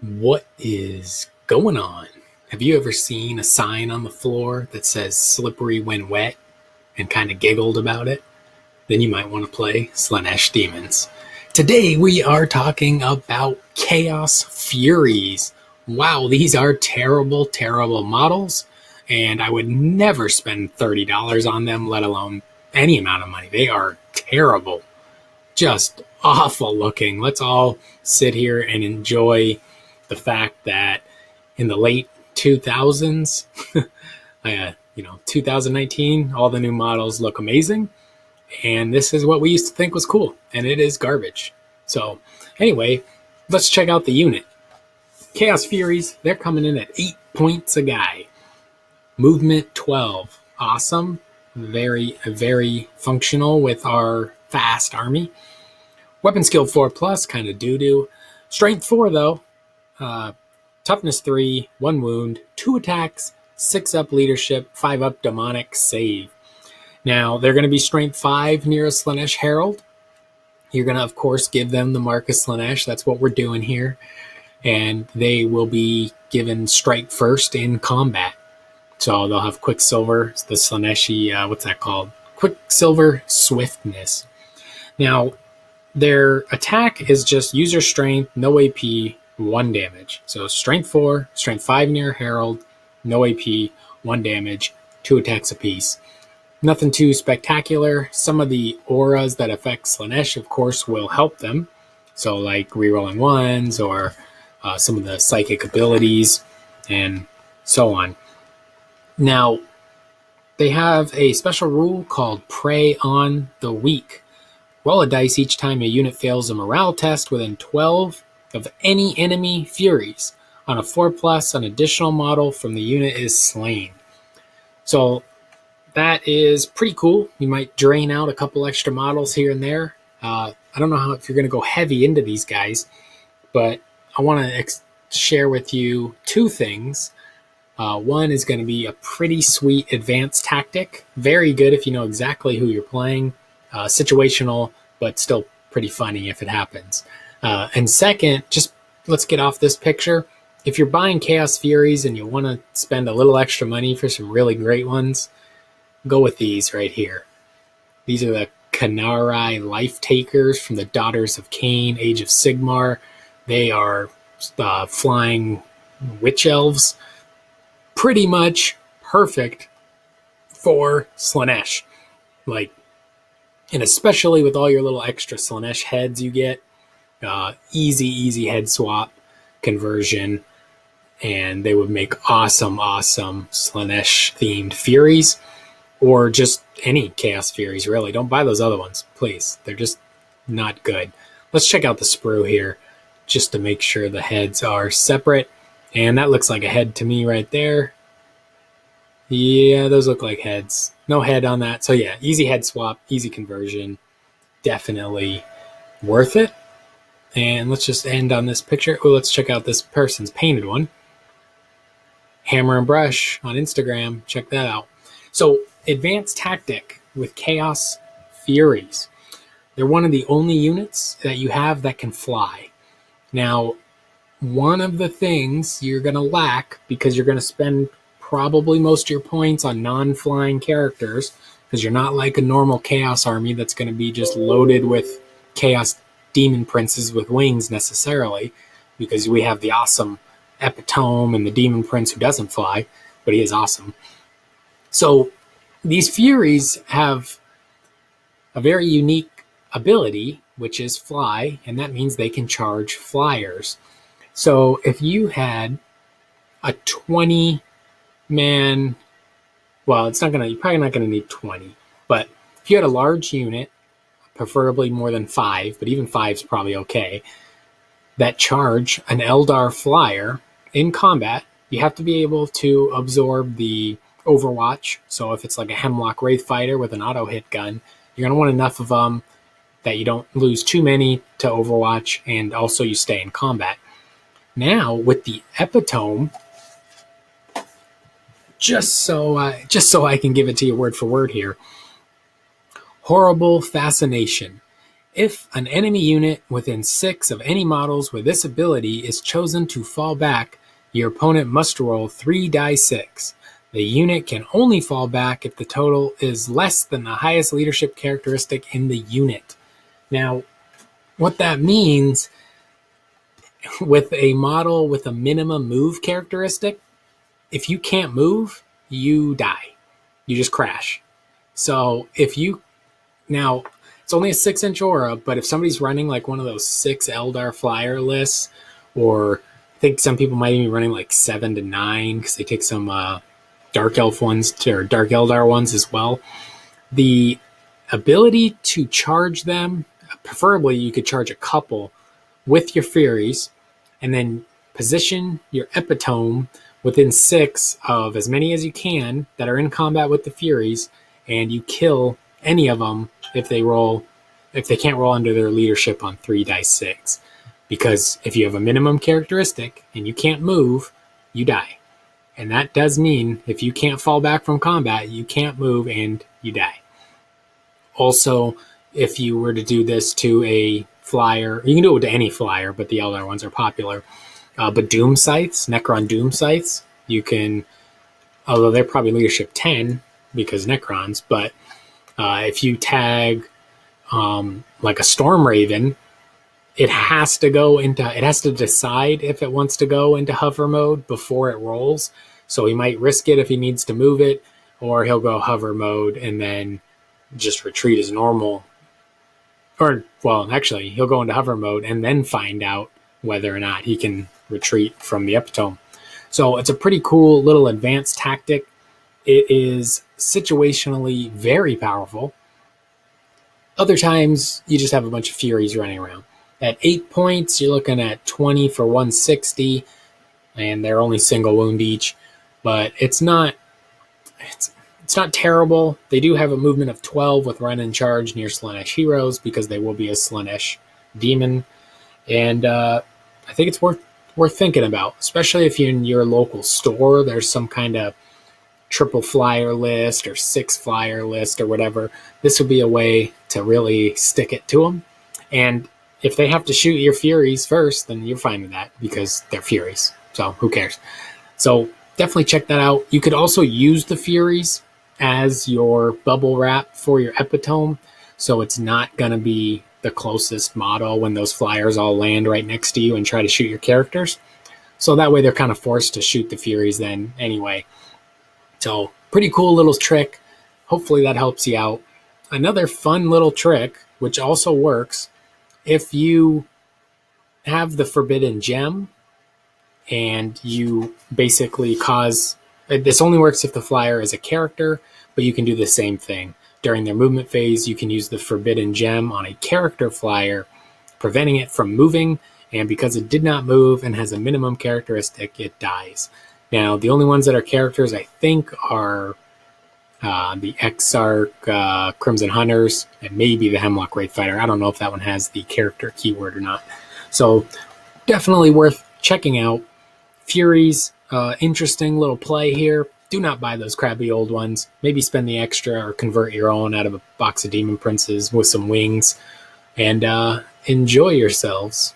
What is going on? Have you ever seen a sign on the floor that says slippery when wet and kind of giggled about it? Then you might want to play Slaanesh Demons. Today we are talking about Chaos Furies. Wow, these are terrible, terrible models, and I would never spend $30 on them, let alone any amount of money. They are terrible, just awful looking. Let's all sit here and enjoy the fact that in the late 2000s, 2019, all the new models look amazing. And this is what we used to think was cool, and it is garbage. So anyway, let's check out the unit. Chaos Furies, they're coming in at 8 points a guy. Movement 12, awesome. Very, very functional with our fast army. Weapon skill 4+, kind of doo-doo. Strength 4, though. Toughness 3, 1 wound, 2 attacks, 6 up leadership, 5 up demonic save. Now, they're going to be strength 5 near a Slaanesh Herald. You're going to, of course, give them the mark of Slaanesh. That's what we're doing here. And they will be given strike first in combat. So they'll have Quicksilver, the Slaaneshi, what's that called? Quicksilver Swiftness. Now, their attack is just user strength, no AP, 1 damage. So strength 4, strength 5 near Herald, no AP, 1 damage, 2 attacks apiece. Nothing too spectacular. Some of the auras that affect Slaanesh, of course, will help them. So like rerolling ones or some of the psychic abilities and so on. Now, they have a special rule called Prey on the Weak. Roll a dice each time a unit fails a morale test within 12 of any enemy Furies. On a 4+, an additional model from the unit is slain. So that is pretty cool. You might drain out a couple extra models here and there. I don't know if you're going to go heavy into these guys, but I want to share with you 2 things. One is going to be a pretty sweet advanced tactic. Very good if you know exactly who you're playing. Situational, but still pretty funny if it happens. And second, just let's get off this picture. If you're buying Chaos Furies and you want to spend a little extra money for some really great ones, go with these right here. These are the Kanarai Life Takers from the Daughters of Cain, Age of Sigmar. They are flying witch elves. Pretty much perfect for Slaanesh. And especially with all your little extra Slaanesh heads you get. Easy head swap conversion. And they would make awesome Slaanesh themed Furies. Or just any Chaos Furies, really. Don't buy those other ones, please. They're just not good. Let's check out the sprue here, just to make sure the heads are separate. And that looks like a head to me right there. Yeah, those look like heads. No head on that. So yeah, easy head swap, easy conversion. Definitely worth it. And let's just end on this picture. Oh, let's check out this person's painted one. Hammer and Brush on Instagram. Check that out. So, advanced tactic with Chaos Furies. They're one of the only units that you have that can fly. Now, one of the things you're going to lack, because you're going to spend probably most of your points on non-flying characters, because you're not like a normal Chaos army that's going to be just loaded with Chaos Demon Princes with wings necessarily, because we have the awesome Epitome and the Demon Prince who doesn't fly, but he is awesome. So these Furies have a very unique ability, which is fly, and that means they can charge flyers. So if you had a 20-man, well, you're probably not going to need 20, but if you had a large unit, preferably more than 5, but even 5 is probably okay, that charge an Eldar flyer in combat, you have to be able to absorb the Overwatch. So if it's like a Hemlock Wraith Fighter with an auto hit gun, you're going to want enough of them that you don't lose too many to Overwatch, and also you stay in combat. Now with the Epitome, just so I can give it to you word for word here, Horrible Fascination. If an enemy unit within 6 of any models with this ability is chosen to fall back, your opponent must roll 3 die 6. The unit can only fall back if the total is less than the highest leadership characteristic in the unit. Now, what that means with a model with a minimum move characteristic, if you can't move, you die. You just crash. So if you, now it's only a 6-inch aura, but if somebody's running like one of those 6 Eldar flyer lists, or I think some people might even be running like 7 to 9 because they take some Dark Elf ones or Dark Eldar ones as well, the ability to charge them, preferably you could charge a couple with your Furies, and then position your epitome within 6 of as many as you can that are in combat with the Furies, and you kill any of them if they can't roll under their leadership on 3 die 6. Because if you have a minimum characteristic and you can't move, you die. And that does mean if you can't fall back from combat, you can't move and you die. Also, if you were to do this to a flyer, you can do it to any flyer, but the Eldar ones are popular. But Doom Scythes, Necron Doom Scythes, you can, although they're probably leadership 10 because Necrons, but if you tag like a Storm Raven, it has to decide if it wants to go into hover mode before it rolls. So he might risk it if he needs to move it, or he'll go hover mode and then just retreat as normal. Or, well, actually, he'll go into hover mode and then find out whether or not he can retreat from the epitome. So it's a pretty cool little advanced tactic. It is situationally very powerful. Other times, you just have a bunch of Furies running around. At 8 points, you're looking at 20 for 160, and they're only single wound each. But it's not terrible. They do have a movement of 12 with run and charge near Slaanesh heroes because they will be a Slaanesh demon. And I think it's worth thinking about, especially if you're in your local store, there's some kind of triple flyer list or 6 flyer list or whatever. This would be a way to really stick it to them. And if they have to shoot your Furies first, then you're fine with that because they're Furies. So who cares? So definitely check that out. You could also use the Furies as your bubble wrap for your epitome. So it's not going to be the closest model when those flyers all land right next to you and try to shoot your characters. So that way they're kind of forced to shoot the Furies then anyway. So pretty cool little trick. Hopefully that helps you out. Another fun little trick, which also works, if you have the Forbidden Gem and you basically cause, this only works if the flyer is a character, but you can do the same thing. During their movement phase, you can use the Forbidden Gem on a character flyer, preventing it from moving, and because it did not move and has a minimum characteristic, it dies. Now, the only ones that are characters, I think, are the Exarch, Crimson Hunters, and maybe the Hemlock Wraith Fighter. I don't know if that one has the character keyword or not. So definitely worth checking out. Furies, interesting little play here. Do not buy those crappy old ones. Maybe spend the extra or convert your own out of a box of Demon Princes with some wings. And enjoy yourselves.